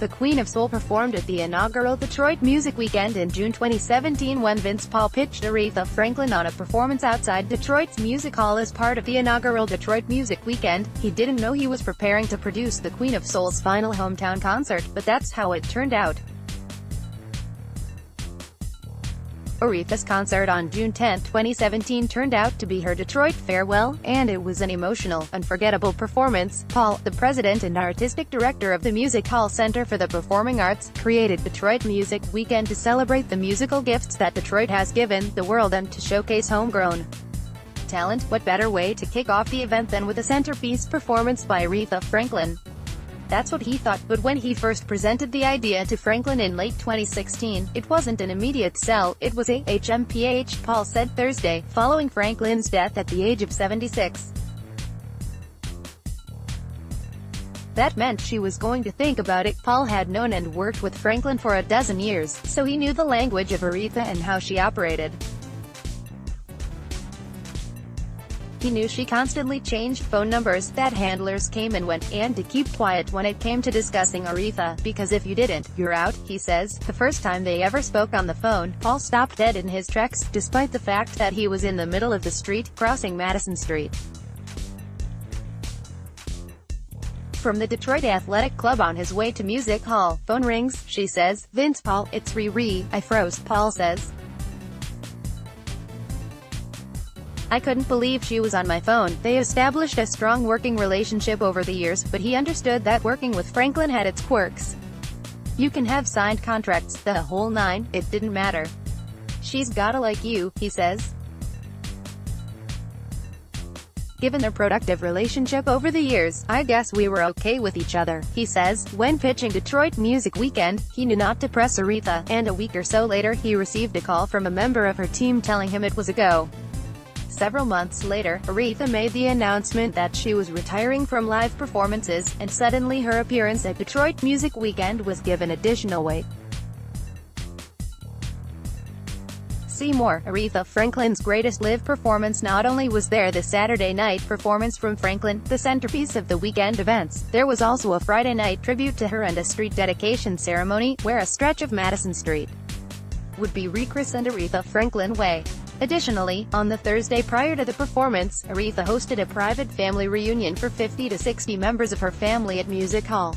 The Queen of Soul performed at the inaugural Detroit Music Weekend in June 2017 when Vince Paul pitched Aretha Franklin on a performance outside Detroit's Music Hall as part of the inaugural Detroit Music Weekend. He didn't know he was preparing to produce the Queen of Soul's final hometown concert, but that's how it turned out. Aretha's concert on June 10, 2017 turned out to be her Detroit farewell, and it was an emotional, unforgettable performance. Paul, the president and artistic director of the Music Hall Center for the Performing Arts, created Detroit Music Weekend to celebrate the musical gifts that Detroit has given the world and to showcase homegrown talent. What better way to kick off the event than with a centerpiece performance by Aretha Franklin? That's what he thought, but when he first presented the idea to Franklin in late 2016, it wasn't an immediate sell. It was a HMPH, Paul said Thursday, following Franklin's death at the age of 76. That meant she was going to think about it. Paul had known and worked with Franklin for a dozen years, so he knew the language of Aretha and how she operated. He knew she constantly changed phone numbers, that handlers came and went, and to keep quiet when it came to discussing Aretha, because if you didn't, you're out, he says. The first time they ever spoke on the phone, Paul stopped dead in his tracks, despite the fact that he was in the middle of the street, crossing Madison Street. From the Detroit Athletic Club on his way to Music Hall. Phone rings, she says. Vince Paul, it's Riri. I froze, Paul says. I couldn't believe she was on my phone. They established a strong working relationship over the years, but he understood that working with Franklin had its quirks. You can have signed contracts, the whole nine, it didn't matter. She's gotta like you, he says. Given their productive relationship over the years, I guess we were okay with each other, he says. When pitching Detroit Music Weekend, he knew not to press Aretha, and a week or so later he received a call from a member of her team telling him it was a go. Several months later, Aretha made the announcement that she was retiring from live performances, and suddenly her appearance at Detroit Music Weekend was given additional weight. See more. Aretha Franklin's greatest live performance. Not only was there the Saturday night performance from Franklin, the centerpiece of the weekend events, there was also a Friday night tribute to her and a street dedication ceremony, where a stretch of Madison Street would be rechristened Aretha Franklin Way. Additionally, on the Thursday prior to the performance, Aretha hosted a private family reunion for 50 to 60 members of her family at Music Hall.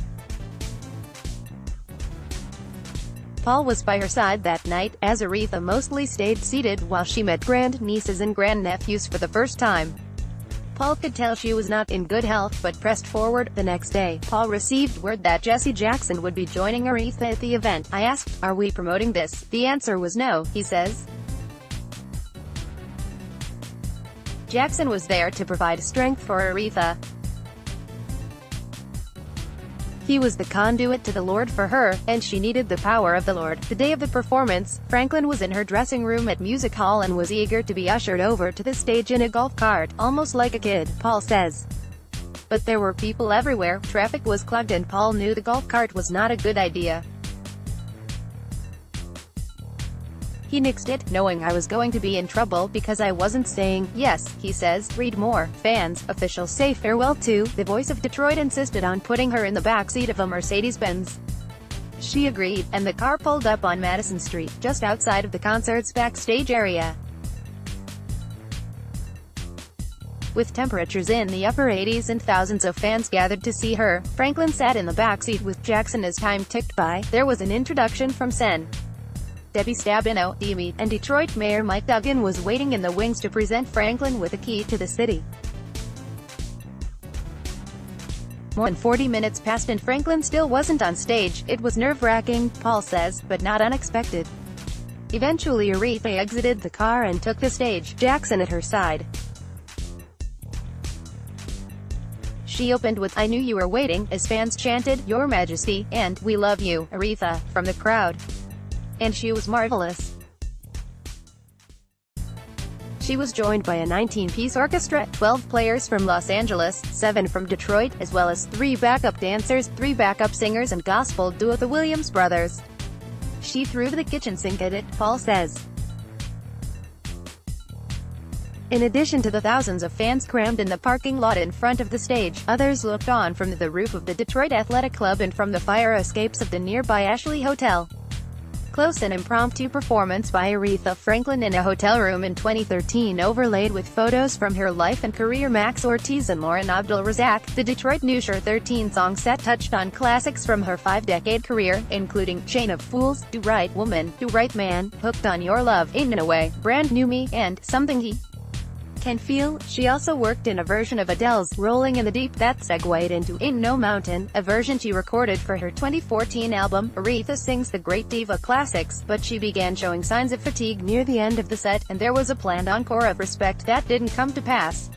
Paul was by her side that night, as Aretha mostly stayed seated while she met grand-nieces and grandnephews for the first time. Paul could tell she was not in good health, but pressed forward. The next day, Paul received word that Jesse Jackson would be joining Aretha at the event. I asked, "Are we promoting this?" The answer was no, he says. Jackson was there to provide strength for Aretha. He was the conduit to the Lord for her, and she needed the power of the Lord. The day of the performance, Franklin was in her dressing room at Music Hall and was eager to be ushered over to the stage in a golf cart, almost like a kid, Paul says. But there were people everywhere, traffic was clogged, and Paul knew the golf cart was not a good idea. He nixed it, knowing I was going to be in trouble because I wasn't saying yes, he says. Read more. Fans, officials say farewell to the voice of Detroit insisted on putting her in the backseat of a Mercedes-Benz. She agreed, and the car pulled up on Madison Street, just outside of the concert's backstage area. With temperatures in the upper 80s and thousands of fans gathered to see her, Franklin sat in the backseat with Jackson as time ticked by. There was an introduction from Sen. Debbie Stabino, Demi, and Detroit Mayor Mike Duggan was waiting in the wings to present Franklin with a key to the city. More than 40 minutes passed and Franklin still wasn't on stage. It was nerve-wracking, Paul says, but not unexpected. Eventually Aretha exited the car and took the stage, Jackson at her side. She opened with, "I knew you were waiting," as fans chanted, "Your Majesty," and "We love you, Aretha," from the crowd. And she was marvelous. She was joined by a 19-piece orchestra, 12 players from Los Angeles, 7 from Detroit, as well as 3 backup dancers, 3 backup singers and gospel duo the Williams Brothers. She threw the kitchen sink at it, Paul says. In addition to the thousands of fans crammed in the parking lot in front of the stage, others looked on from the roof of the Detroit Athletic Club and from the fire escapes of the nearby Ashley Hotel. Close and impromptu performance by Aretha Franklin in a hotel room in 2013 overlaid with photos from her life and career. Max Ortiz and Lauren Abdul-Razak, the Detroit Newsher 13 song set touched on classics from her 5-decade career, including Chain of Fools, Do Right Woman, Do Right Man, Hooked on Your Love, Ain't No Way, Brand New Me, and Something He Can Feel. She also worked in a version of Adele's Rolling in the Deep that segued into Ain't No Mountain, a version she recorded for her 2014 album. Aretha sings the great diva classics, but she began showing signs of fatigue near the end of the set, and there was a planned encore of Respect that didn't come to pass.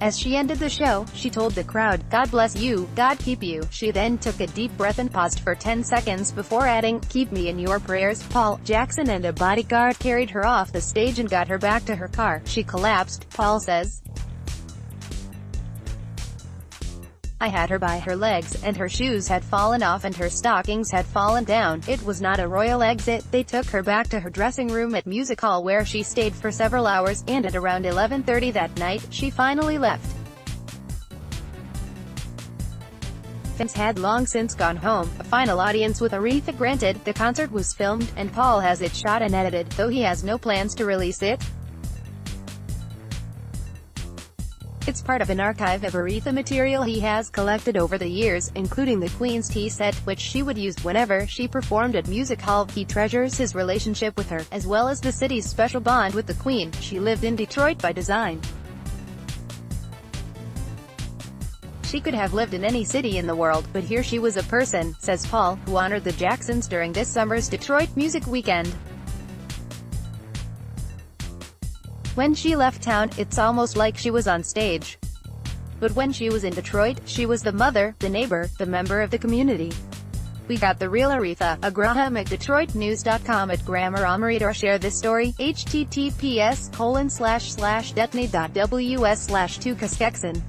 As she ended the show, she told the crowd, "God bless you, God keep you." She then took a deep breath and paused for 10 seconds before adding, "Keep me in your prayers." Paul Jackson and a bodyguard carried her off the stage and got her back to her car. She collapsed, Paul says. "I had her by her legs, and her shoes had fallen off and her stockings had fallen down. It was not a royal exit. They took her back to her dressing room at Music Hall where she stayed for several hours, and at around 11:30 that night, she finally left." Fans had long since gone home. A final audience with Aretha granted. The concert was filmed, and Paul has it shot and edited, though he has no plans to release it. It's part of an archive of Aretha material he has collected over the years, including the Queen's tea set, which she would use whenever she performed at Music Hall. He treasures his relationship with her, as well as the city's special bond with the Queen. She lived in Detroit by design. She could have lived in any city in the world, but here she was a person, says Paul, who honored the Jacksons during this summer's Detroit Music Weekend. "When she left town, it's almost like she was on stage. But when she was in Detroit, she was the mother, the neighbor, the member of the community. We got the real Aretha." Graham at DetroitNews.com at Grammar Read or share this story, https://detney.ws/2kaskekson.